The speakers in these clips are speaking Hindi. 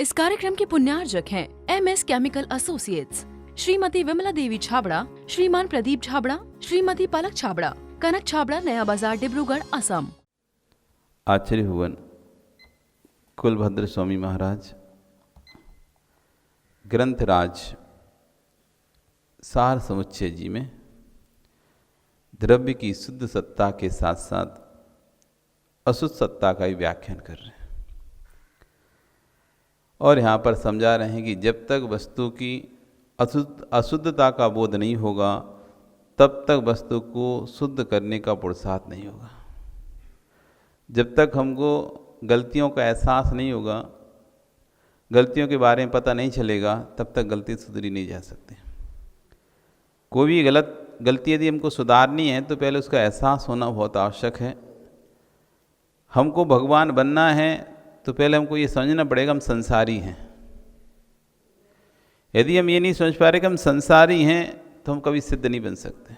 इस कार्यक्रम के पुण्यार्जक हैं MS chemical associates, Shrimati Vimla Devi Chhabra, Shriman Pradeep Chhabra, Shrimati पलक छाबड़ा, कनक छाबड़ा, नया बाजार, डिब्रूगढ़, असम। आचार्य भुवन कुलभद्र स्वामी महाराज ग्रंथराज सार समुच्चय जी में द्रव्य की शुद्ध सत्ता के साथ साथ अशुद्ध सत्ता का ही व्याख्यान कर रहे हैं और यहाँ पर समझा रहे हैं कि जब तक वस्तु की अशुद्धता का बोध नहीं होगा तब तक वस्तु को शुद्ध करने का पुरुषार्थ नहीं होगा। जब तक हमको गलतियों का एहसास नहीं होगा, गलतियों के बारे में पता नहीं चलेगा, तब तक गलती सुधरी नहीं जा सकती। कोई भी गलती यदि हमको सुधारनी है तो पहले उसका एहसास होना बहुत आवश्यक है। हमको भगवान बनना है तो पहले हमको ये समझना पड़ेगा हम संसारी हैं। यदि हम ये नहीं समझ पा रहे कि हम संसारी हैं तो हम कभी सिद्ध नहीं बन सकते।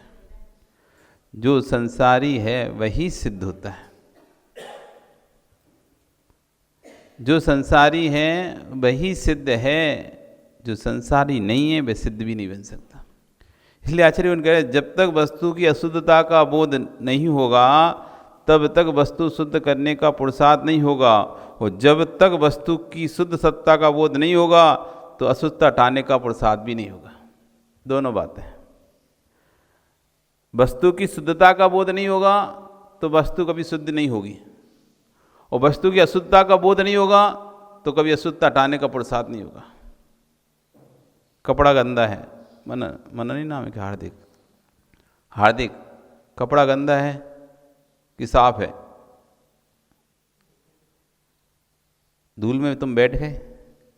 जो संसारी है वही सिद्ध होता है, जो संसारी है वही सिद्ध है, जो संसारी नहीं है वह सिद्ध भी नहीं बन सकता। इसलिए आचार्य उन कह रहे जब तक वस्तु की अशुद्धता का बोध नहीं होगा तब तक वस्तु शुद्ध करने का पुरुषार्थ नहीं होगा, और जब तक वस्तु की शुद्ध सत्ता का बोध नहीं होगा तो अशुद्धता हटाने का पुरुषार्थ भी नहीं होगा। दोनों बातें। वस्तु की शुद्धता का बोध नहीं होगा तो वस्तु कभी शुद्ध नहीं होगी, और वस्तु की अशुद्धता का बोध नहीं होगा तो कभी अशुद्धता हटाने का पुरुषार्थ नहीं होगा। कपड़ा गंदा है, मन नहीं नाम है कि हार्दिक कपड़ा गंदा है कि साफ है? धूल में तुम बैठ गए,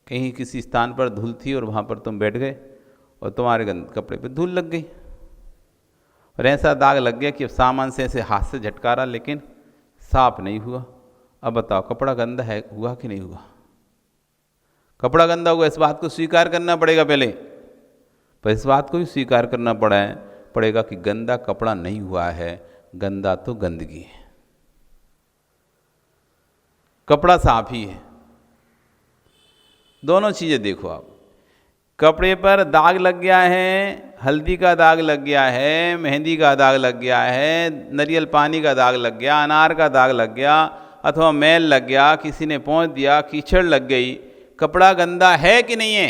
कहीं किसी स्थान पर धूल थी और वहाँ पर तुम बैठ गए और तुम्हारे कपड़े पे धूल लग गई और ऐसा दाग लग गया कि अब सामान से ऐसे हाथ से झटकारा लेकिन साफ नहीं हुआ। अब बताओ कपड़ा गंदा है, हुआ कि नहीं हुआ? कपड़ा गंदा हुआ, इस बात को स्वीकार करना पड़ेगा पहले, पर इस बात को भी स्वीकार करना पड़ेगा कि गंदा कपड़ा नहीं हुआ है, गंदा तो गंदगी है। कपड़ा साफ ही है। दोनों चीजें देखो आप, कपड़े पर दाग लग गया है, हल्दी का दाग लग गया है, मेहंदी का दाग लग गया है, नारियल पानी का दाग लग गया, अनार का दाग लग गया, अथवा मैल लग गया, किसी ने पोंछ दिया, कीचड़ लग गई, कपड़ा गंदा है कि नहीं है?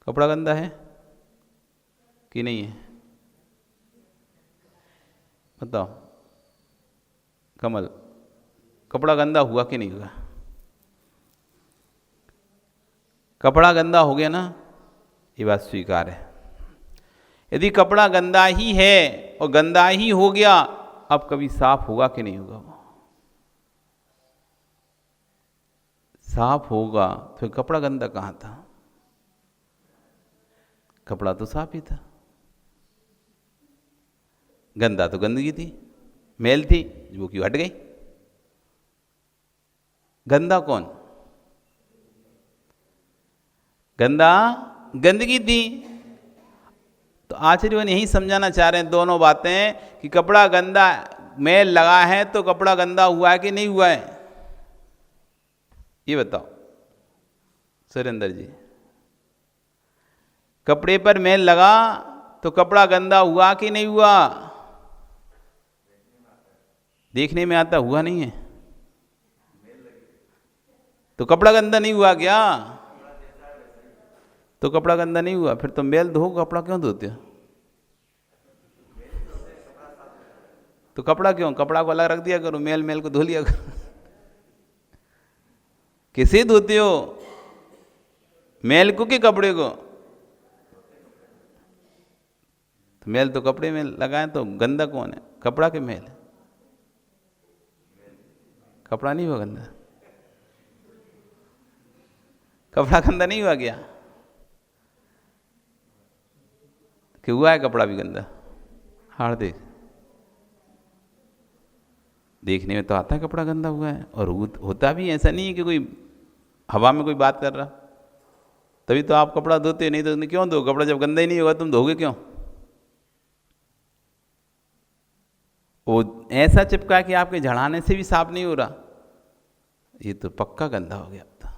कपड़ा गंदा है कि नहीं है? बताओ कमल, कपड़ा गंदा हुआ कि नहीं हुआ? कपड़ा गंदा हो गया ना, ये बात स्वीकार है। यदि कपड़ा गंदा ही है और गंदा ही हो गया, अब कभी साफ होगा कि नहीं होगा? वो साफ होगा तो कपड़ा गंदा कहाँ था? कपड़ा तो साफ ही था। गंदा तो गंदगी थी, मैल थी वो क्यों हट गई? गंदा कौन? गंदा गंदगी थी। तो आचार्य यही समझाना चाह रहे हैं दोनों बातें कि कपड़ा गंदा मैल लगा है तो कपड़ा गंदा हुआ है कि नहीं हुआ है? ये बताओ सुरेंद्र जी। कपड़े पर मैल लगा तो कपड़ा गंदा हुआ कि नहीं हुआ? देखने में आता, हुआ नहीं है तो कपड़ा गंदा नहीं हुआ क्या? तो कपड़ा गंदा नहीं हुआ, फिर तुम मैल धो, कपड़ा क्यों धोते हो? तो कपड़ा क्यों, कपड़ा को अलग रख दिया करो, मैल को धो लिया करो। किसे धोते हो, मैल को कि कपड़े को? तो मैल तो कपड़े में लगाए, तो गंदा कौन है, कपड़ा के मैल? कपड़ा नहीं हुआ गंदा, कपड़ा गंदा नहीं हुआ क्या? कि हुआ है कपड़ा भी गंदा? हार्दिक, देखने में तो आता है कपड़ा गंदा हुआ है, और होता भी ऐसा नहीं है कि कोई हवा में कोई बात कर रहा, तभी तो आप कपड़ा धोते, नहीं तो क्यों दो? कपड़ा जब गंदा ही नहीं होगा तुम धोगे क्यों? वो ऐसा चिपका कि आपके झड़ाने से भी साफ नहीं हो रहा, ये तो पक्का गंदा हो गया अब तो।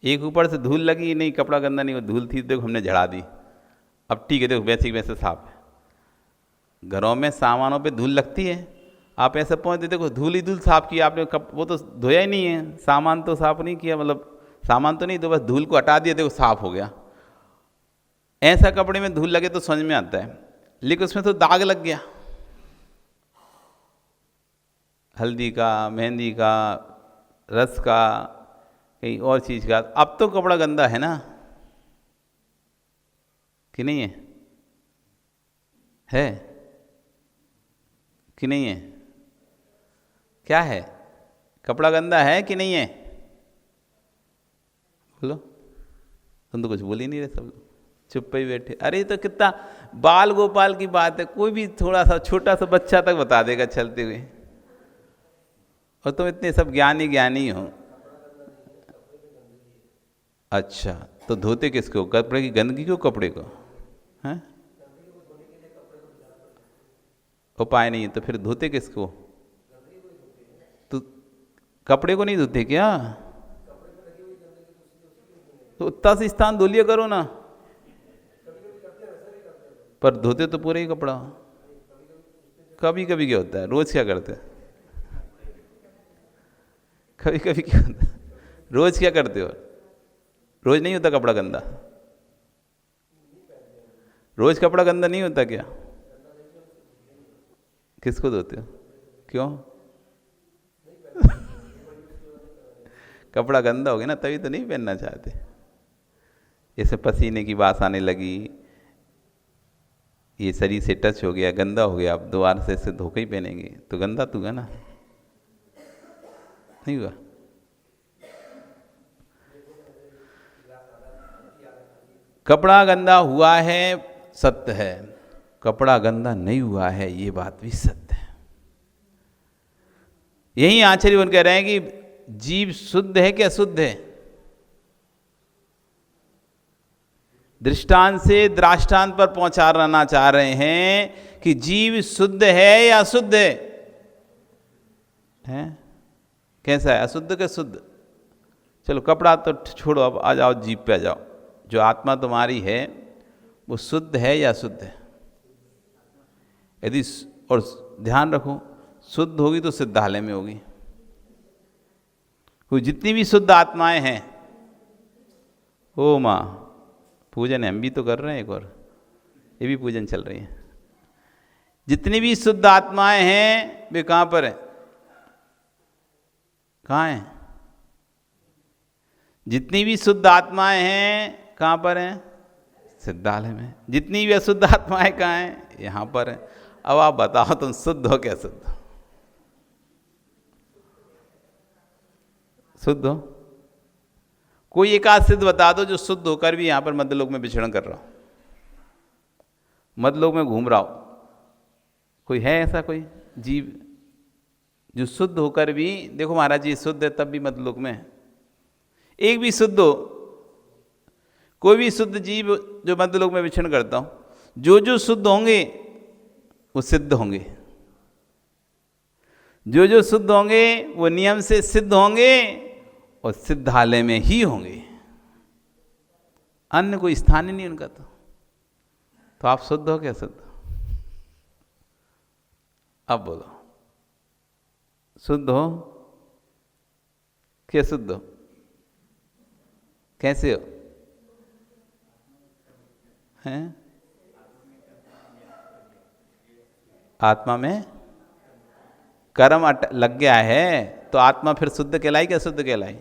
एक ऊपर से धूल लगी, नहीं कपड़ा गंदा नहीं, वो धूल थी, देखो हमने झड़ा दी, अब ठीक है, देखो वैसे ही वैसे साफ है। घरों में सामानों पे धूल लगती है, आप ऐसे पहुँच दे, देखो धूल ही धूल साफ की आपने, वो तो धोया ही नहीं है, सामान तो साफ नहीं किया, मतलब सामान तो नहीं, तो बस धूल को हटा दिया, देखो साफ हो गया। ऐसा कपड़े में धूल लगे तो समझ में आता है, लेकिन उसमें तो दाग लग गया, हल्दी का, मेहंदी का, रस का, कहीं और चीज़ का, अब तो कपड़ा गंदा है ना कि नहीं है? है कि नहीं है? क्या है? कपड़ा गंदा है कि नहीं है? बोलो, तुम तो कुछ बोल ही नहीं रहे, सब लोग चुप पे ही बैठे। अरे तो कितना बाल गोपाल की बात है, कोई भी थोड़ा सा छोटा सा बच्चा तक बता देगा चलते हुए, और तुम इतने सब ज्ञानी ज्ञानी हो। अच्छा, तो धोते किसको? कपड़े की गंदगी को, कपड़े को? हैं? उपाय नहीं है तो फिर धोते किसको? तो कपड़े को नहीं धोते क्या? तो उतना से स्थान धो लिया करो ना, पर धोते तो पूरा ही कपड़ा। कभी कभी क्या होता है, रोज क्या करते हैं? कभी कभी क्या होता है, रोज क्या करते हो? रोज नहीं होता कपड़ा गंदा? रोज कपड़ा गंदा नहीं होता क्या? किसको धोते हो? क्यों? कपड़ा गंदा हो गया ना, तभी तो नहीं पहनना चाहते। जैसे पसीने की बात आने लगी, ये शरीर से टच हो गया, गंदा हो गया, अब दोबारा से इसे धोके ही पहनेंगे तो गंदा तो हुआ ना, नहीं हुआ? कपड़ा गंदा हुआ है सत्य है, कपड़ा गंदा नहीं हुआ है ये बात भी सत्य है। यही आचार्य कह रहे हैं कि जीव शुद्ध है कि अशुद्ध है? दृष्टांत से दृष्टांत पर पहुंचाना चाह रहे हैं कि जीव शुद्ध है या अशुद्ध है? हैं? कैसा है, अशुद्ध के शुद्ध? चलो कपड़ा तो छोड़ो, अब आ जाओ जीव पे आ जाओ। जो आत्मा तुम्हारी है वो शुद्ध है या अशुद्ध है? यदि, और ध्यान रखो, शुद्ध होगी तो सिद्धालय में होगी। वो जितनी भी शुद्ध आत्माएं हैं, ओ माँ पूजन हम भी तो कर रहे हैं, एक और ये भी पूजन चल रही है। जितनी भी शुद्ध आत्माएं हैं वे कहाँ पर हैं? कहाँ हैं? जितनी भी शुद्ध आत्माएं हैं कहाँ पर हैं? सिद्धालय में। जितनी भी अशुद्ध आत्माएं कहाँ हैं? यहाँ पर हैं। अब आप बताओ तुम शुद्ध हो क्या शुद्ध? शुद्ध हो? कोई एक आध सिद्ध बता दो जो शुद्ध होकर भी यहाँ पर मध्यलोक में विचरण कर रहा हो, मध्यलोक में घूम रहा हो। कोई है ऐसा कोई जीव जो शुद्ध होकर भी, देखो महाराज जी शुद्ध है तब भी मध्यलोक में है? एक भी शुद्ध हो, कोई भी शुद्ध जीव जो मध्यलोक में विचरण करता हो, जो जो शुद्ध होंगे वो सिद्ध होंगे, जो जो शुद्ध होंगे वो नियम से सिद्ध होंगे और सिद्धालय में ही होंगे, अन्य कोई स्थान ही नहीं उनका। तो आप शुद्ध हो क्या शुद्ध? अब बोलो, शुद्ध हो क्या शुद्ध हो? कैसे हो? हैं? आत्मा में कर्म लग गया है तो आत्मा फिर शुद्ध कहलाई क्या शुद्ध कहलाई?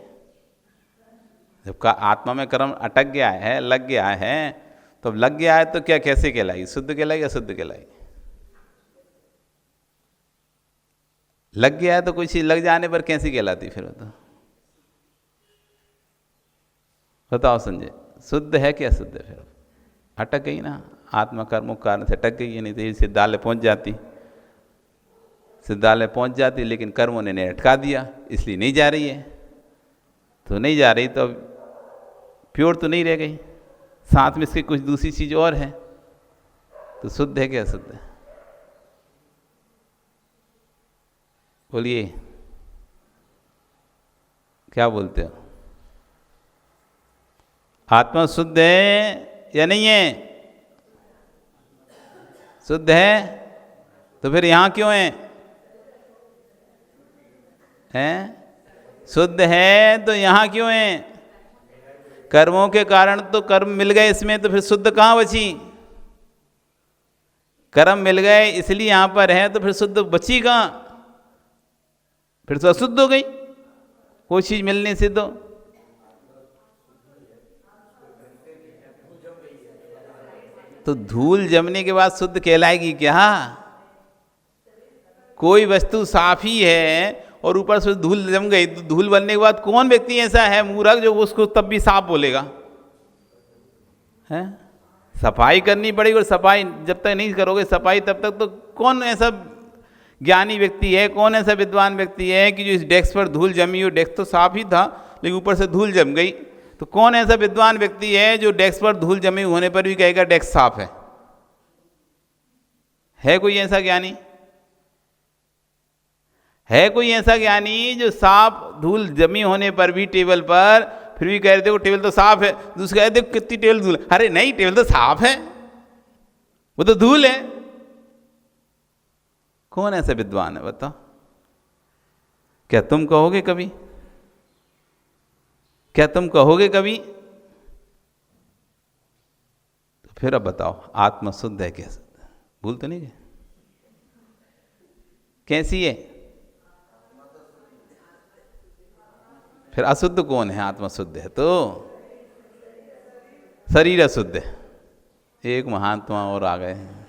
जब का आत्मा में कर्म अटक गया है, लग गया है, तो अब लग गया है तो क्या कैसे कहलाई? शुद्ध कहलाई या शुद्ध कहलाई? लग गया है तो कोई चीज लग जाने पर कैसी कहलाती फिर? बताओ संजय, शुद्ध है क्या शुद्ध है? फिर अटक गई ना, आत्मा कर्मों के कारण से अटक गई है, नहीं तो सिद्धालय पहुंच जाती, सिद्धालय पहुंच जाती, लेकिन कर्मों ने अटका दिया इसलिए नहीं जा रही है। तो नहीं जा रही तो प्योर तो नहीं रह गई, साथ में इसकी कुछ दूसरी चीज और है, तो शुद्ध है क्या शुद्ध है? बोलिए। क्या बोलते हो? आत्मा शुद्ध है या नहीं है? शुद्ध है, तो फिर यहाँ क्यों है? हैं? शुद्ध है तो यहाँ क्यों है? कर्मों के कारण तो कर्म मिल गए इसमें, तो फिर शुद्ध कहाँ बची? कर्म मिल गए इसलिए यहाँ पर है, तो फिर शुद्ध बची कहाँ? फिर तो अशुद्ध हो गई, कोई चीज मिलने से। तो धूल जमने के बाद शुद्ध कहलाएगी क्या? कोई वस्तु साफ ही है और ऊपर से धूल जम गई, तो धूल बनने के बाद कौन व्यक्ति ऐसा है मूर्ख जो उसको तब भी साफ बोलेगा? है सफाई करनी पड़ेगी, और सफाई जब तक नहीं करोगे सफाई तब तक, तो कौन ऐसा ज्ञानी व्यक्ति है, कौन ऐसा विद्वान व्यक्ति है कि जो इस डेस्क पर धूल जमी हो, डेस्क तो साफ ही था लेकिन ऊपर से धूल जम गई, तो कौन ऐसा विद्वान व्यक्ति है जो डेस्क पर धूल जमी होने पर भी कहेगा डेस्क साफ है? है कोई ऐसा ज्ञानी? है कोई ऐसा ज्ञानी जो साफ धूल जमी होने पर भी टेबल पर फिर भी कह रहे देखो टेबल तो साफ है, दूसरे कह देखो कितनी टेबल धूल? अरे नहीं, टेबल तो साफ है, वो तो धूल है। कौन ऐसा विद्वान है बताओ? क्या तुम कहोगे कभी? क्या तुम कहोगे कभी? तो फिर अब बताओ आत्मा शुद्ध है क्या? भूल तो नहीं गए? कैसी है? फिर अशुद्ध कौन है? आत्मा शुद्ध है तो शरीर अशुद्ध है। एक महात्मा और आ गए हैं।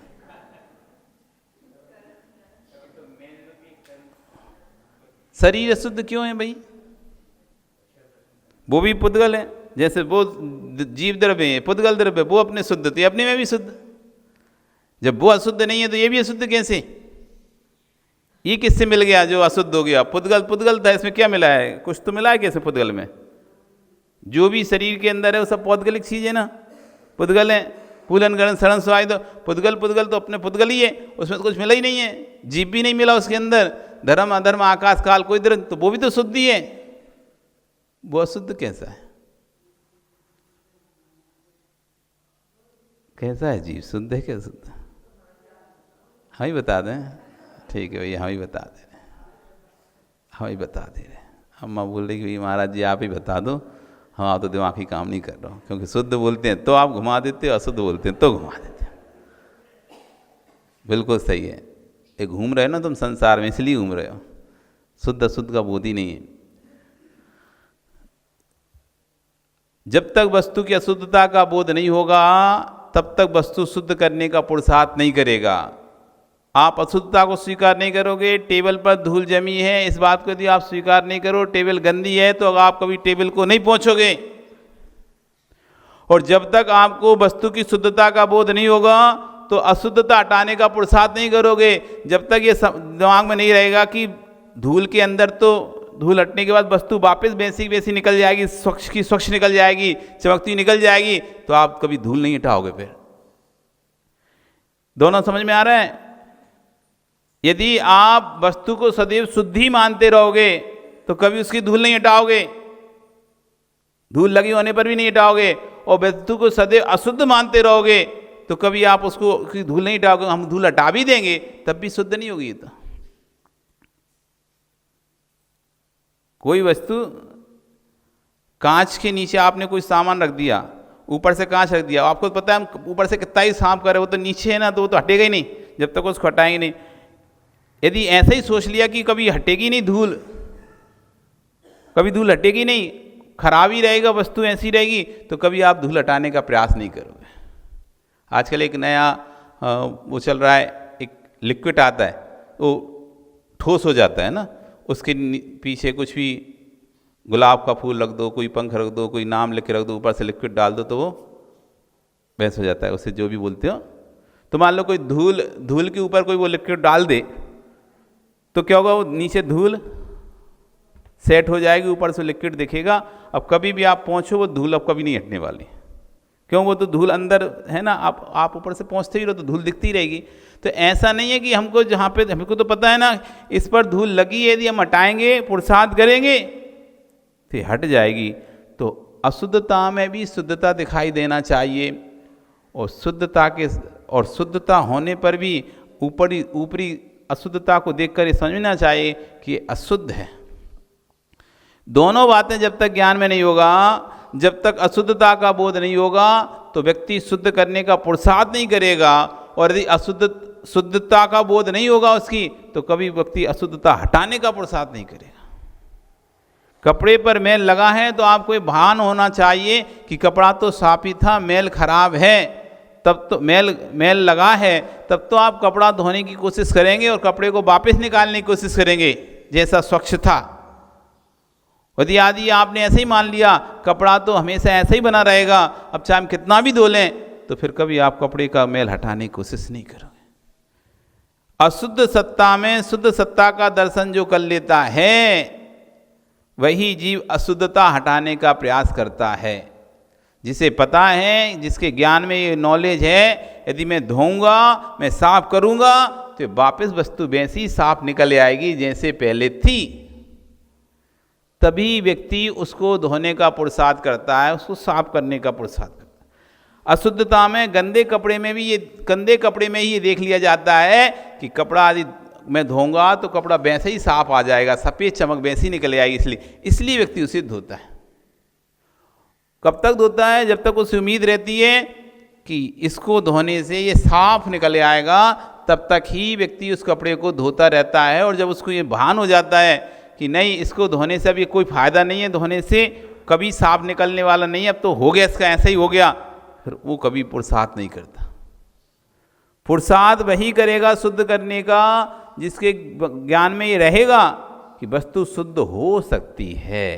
शरीर अशुद्ध क्यों है भाई? वो भी पुद्गल है, जैसे वो जीव द्रव्य है, पुद्गल द्रव्य, वो अपने शुद्ध थे, अपने में भी शुद्ध। जब वो अशुद्ध नहीं है तो ये भी अशुद्ध कैसे? ये किससे मिल गया जो अशुद्ध हो गया? पुद्गल पुद्गल था, इसमें क्या मिला है? कुछ तो मिला है कैसे पुद्गल में? जो भी शरीर के अंदर है वो सब पौद्गलिक चीज है ना, पुद्गल है। फूलन गणन सड़न स्वाय, तो पुद्गल पुद्गल तो अपने पुद्गल ही है, उसमें तो कुछ मिला ही नहीं है, जीव भी नहीं मिला उसके अंदर, धर्म अधर्म आकाश काल कोई धर्म, तो वो भी तो शुद्ध ही है। वो अशुद्ध कैसा है? कैसा है जीव? शुद्ध है क्या शुद्ध? हम ही बता दें? ठीक है भैया, हम ही बता दे रहे, हम ही बता दे रहे। अम्मा बोल रही कि महाराज जी आप ही बता दो, हम आप तो दिमाग ही काम नहीं कर रहा हूँ, क्योंकि शुद्ध बोलते हैं तो आप घुमा देते हो, अशुद्ध बोलते हैं तो घुमा देते हैं। बिल्कुल सही है, ये घूम रहे हो ना तुम संसार में, इसलिए घूम रहे हो, शुद्ध अशुद्ध का बोध ही नहीं है। जब तक वस्तु की अशुद्धता का बोध नहीं होगा तब तक वस्तु शुद्ध करने का पुरुषार्थ नहीं करेगा। आप अशुद्धता को स्वीकार नहीं करोगे, टेबल पर धूल जमी है इस बात को यदि आप स्वीकार नहीं करो, टेबल गंदी है, तो आप कभी टेबल को नहीं पहुंचोगे। और जब तक आपको वस्तु की शुद्धता का बोध नहीं होगा तो अशुद्धता हटाने का पुरुषार्थ नहीं करोगे। जब तक ये दिमाग में नहीं रहेगा कि धूल के अंदर तो धूल हटने के बाद वस्तु वापस वैसी वैसी निकल जाएगी, स्वच्छ की स्वच्छ निकल जाएगी, चमकती निकल जाएगी, तो आप कभी धूल नहीं हटाओगे। फिर दोनों समझ में आ रहा है? यदि आप वस्तु को सदैव शुद्ध ही मानते रहोगे तो कभी उसकी धूल नहीं हटाओगे, धूल लगी होने पर भी नहीं हटाओगे। और वस्तु को सदैव अशुद्ध मानते रहोगे तो कभी आप उसको धूल नहीं हटाओगे। हम धूल हटा भी देंगे तब भी शुद्ध नहीं होगी। तो कोई वस्तु, कांच के नीचे आपने कोई सामान रख दिया, ऊपर से कांच रख दिया, आपको पता है हम ऊपर से कितना ही साफ करें वो तो नीचे है ना, तो वो तो हटेगा ही नहीं जब तक उसको हटाएंगे नहीं। यदि ऐसा ही सोच लिया कि कभी हटेगी नहीं धूल, कभी धूल हटेगी नहीं, खराब ही रहेगा, वस्तु ऐसी रहेगी, तो कभी आप धूल हटाने का प्रयास नहीं करोगे। आजकल एक नया वो चल रहा है, एक लिक्विड आता है, वो ठोस हो जाता है ना, उसके पीछे कुछ भी गुलाब का फूल रख दो, कोई पंख रख दो, कोई नाम लिख के रख दो, ऊपर से लिक्विड डाल दो तो वो वैसे हो जाता है, उसे जो भी बोलते हो। तो मान लो कोई धूल के ऊपर कोई वो लिक्विड डाल दे तो क्या होगा? वो नीचे धूल सेट हो जाएगी, ऊपर से लिक्विड दिखेगा। अब कभी भी आप पहुँचो वो धूल अब कभी नहीं हटने वाली, क्यों? वो तो धूल अंदर है ना, आप ऊपर से पहुँचते ही रहो तो धूल दिखती रहेगी। तो ऐसा नहीं है कि हमको जहाँ पे, हमको तो पता है ना इस पर धूल लगी है, यदि हम हटाएंगे, पुरुषार्थ करेंगे से हट जाएगी तो अशुद्धता में भी शुद्धता दिखाई देना चाहिए, और शुद्धता होने पर भी ऊपरी अशुद्धता को देखकर ये समझना चाहिए कि ये अशुद्ध है। दोनों बातें जब तक ज्ञान में नहीं होगा, जब तक अशुद्धता का बोध नहीं होगा, तो व्यक्ति शुद्ध करने का पुरुषार्थ नहीं करेगा, और यदि शुद्धता का बोध नहीं होगा उसकी, तो कभी व्यक्ति अशुद्धता हटाने का पुरुषार्थ नहीं करेगा। कपड़े पर मैल लगा है तो आपको ये भान होना चाहिए कि कपड़ा तो साफ ही था, मैल खराब है, तब तो मैल लगा है, तब तो आप कपड़ा धोने की कोशिश करेंगे और कपड़े को वापस निकालने की कोशिश करेंगे जैसा स्वच्छ था। यदि आपने ऐसे ही मान लिया कपड़ा तो हमेशा ऐसा ही बना रहेगा, अब चाहे हम कितना भी धो लें, तो फिर कभी आप कपड़े का मैल हटाने की कोशिश नहीं करोगे। अशुद्ध सत्ता में शुद्ध सत्ता का दर्शन जो कर लेता है, वही जीव अशुद्धता हटाने का प्रयास करता है। जिसे पता है, जिसके ज्ञान में ये नॉलेज है, यदि मैं धोऊंगा, मैं साफ करूंगा, तो वापस वस्तु वैसी साफ निकल आएगी जैसे पहले थी। तभी व्यक्ति उसको धोने का पुरुषार्थ करता है, उसको साफ करने का पुरुषार्थ करता है। अशुद्धता में गंदे कपड़े में ही ये देख लिया जाता है कि कपड़ा यदि मैं धोऊंगा तो कपड़ा वैसे ही साफ आ जाएगा, सफ़ेद चमक वैसी निकल आएगी, इसलिए व्यक्ति उसे धोता है। कब तक धोता है? जब तक उसे उम्मीद रहती है कि इसको धोने से ये साफ निकल आएगा, तब तक ही व्यक्ति उस कपड़े को धोता रहता है। और जब उसको ये भान हो जाता है कि नहीं, इसको धोने से अब ये कोई फ़ायदा नहीं है, धोने से कभी साफ निकलने वाला नहीं है, अब तो हो गया, इसका ऐसा ही हो गया, फिर वो कभी पुरुषार्थ नहीं करता। पुरुषार्थ वही करेगा शुद्ध करने का जिसके ज्ञान में ये रहेगा कि वस्तु शुद्ध हो सकती है,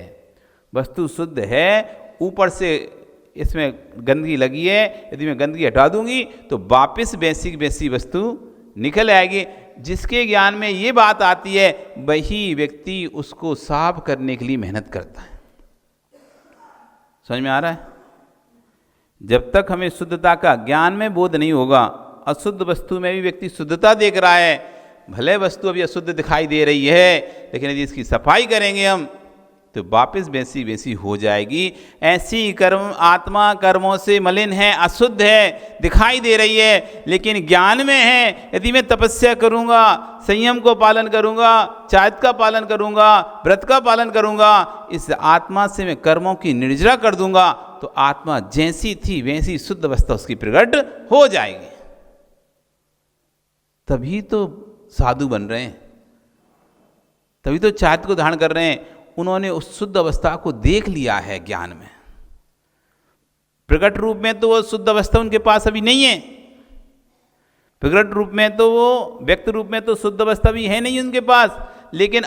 वस्तु शुद्ध है, ऊपर से इसमें गंदगी लगी है, यदि मैं गंदगी हटा दूंगी तो वापस वैसी वस्तु निकल आएगी। जिसके ज्ञान में ये बात आती है, वही व्यक्ति उसको साफ करने के लिए मेहनत करता है। समझ में आ रहा है? जब तक हमें शुद्धता का ज्ञान में बोध नहीं होगा, अशुद्ध वस्तु में भी व्यक्ति शुद्धता देख रहा है, भले वस्तु अभी अशुद्ध दिखाई दे रही है, लेकिन यदि इसकी सफाई करेंगे हम तो वापस वैसी हो जाएगी। ऐसी कर्म आत्मा कर्मों से मलिन है, अशुद्ध है, दिखाई दे रही है, लेकिन ज्ञान में है। यदि मैं तपस्या करूंगा, संयम को पालन करूंगा, चारित्र का पालन करूंगा, व्रत का पालन करूंगा, इस आत्मा से मैं कर्मों की निर्जरा कर दूंगा, तो आत्मा जैसी थी वैसी शुद्ध अवस्था उसकी प्रकट हो जाएगी। तभी तो साधु बन रहे हैं, तभी तो चारित्र को धारण कर रहे हैं। उन्होंने उस शुद्ध अवस्था को देख लिया है ज्ञान में। प्रकट रूप में तो वो शुद्ध अवस्था उनके पास अभी नहीं है, प्रकट रूप में तो वो व्यक्त रूप में तो शुद्ध अवस्था भी है नहीं उनके पास, लेकिन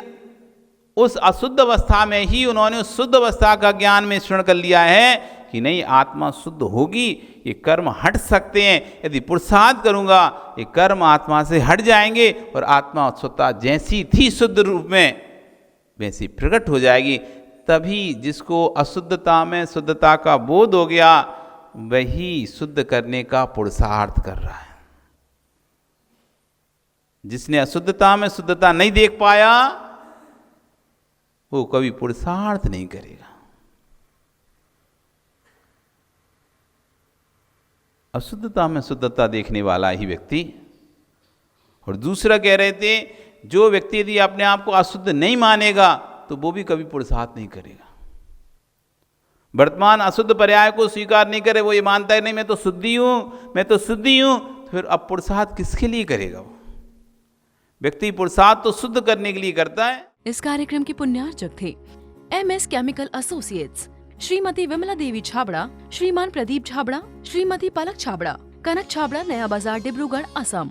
उस अशुद्ध अवस्था में ही उन्होंने उस शुद्ध अवस्था का ज्ञान में स्मरण कर लिया है कि नहीं, आत्मा शुद्ध होगी, ये कर्म हट सकते हैं, यदि पुरुषार्थ करूंगा ये कर्म आत्मा से हट जाएंगे और आत्मा स्वतः जैसी थी शुद्ध रूप में वैसी प्रकट हो जाएगी। तभी जिसको अशुद्धता में शुद्धता का बोध हो गया, वही शुद्ध करने का पुरुषार्थ कर रहा है। जिसने अशुद्धता में शुद्धता नहीं देख पाया, वो कभी पुरुषार्थ नहीं करेगा। अशुद्धता में शुद्धता देखने वाला ही व्यक्ति। और दूसरा कह रहे थे, जो व्यक्ति यदि अपने आप को अशुद्ध नहीं मानेगा तो वो भी कभी पुरुषार्थ नहीं करेगा। वर्तमान अशुद्ध पर्याय को स्वीकार नहीं करे, वो ये मानता है नहीं मैं तो शुद्धि हूं, मैं तो शुद्धि हूं, तो फिर अब पुरुषार्थ किसके लिए करेगा? वो व्यक्ति पुरुषार्थ तो शुद्ध करने के लिए करता है। इस कार्यक्रम के पुण्यार्चक थे MS chemical associates, Shrimati Vimla Devi Chhabra, Shriman Pradeep Chhabra, Shrimati पलक छाबड़ा, कनक छाबड़ा, नया बाजार, डिब्रूगढ़, असम।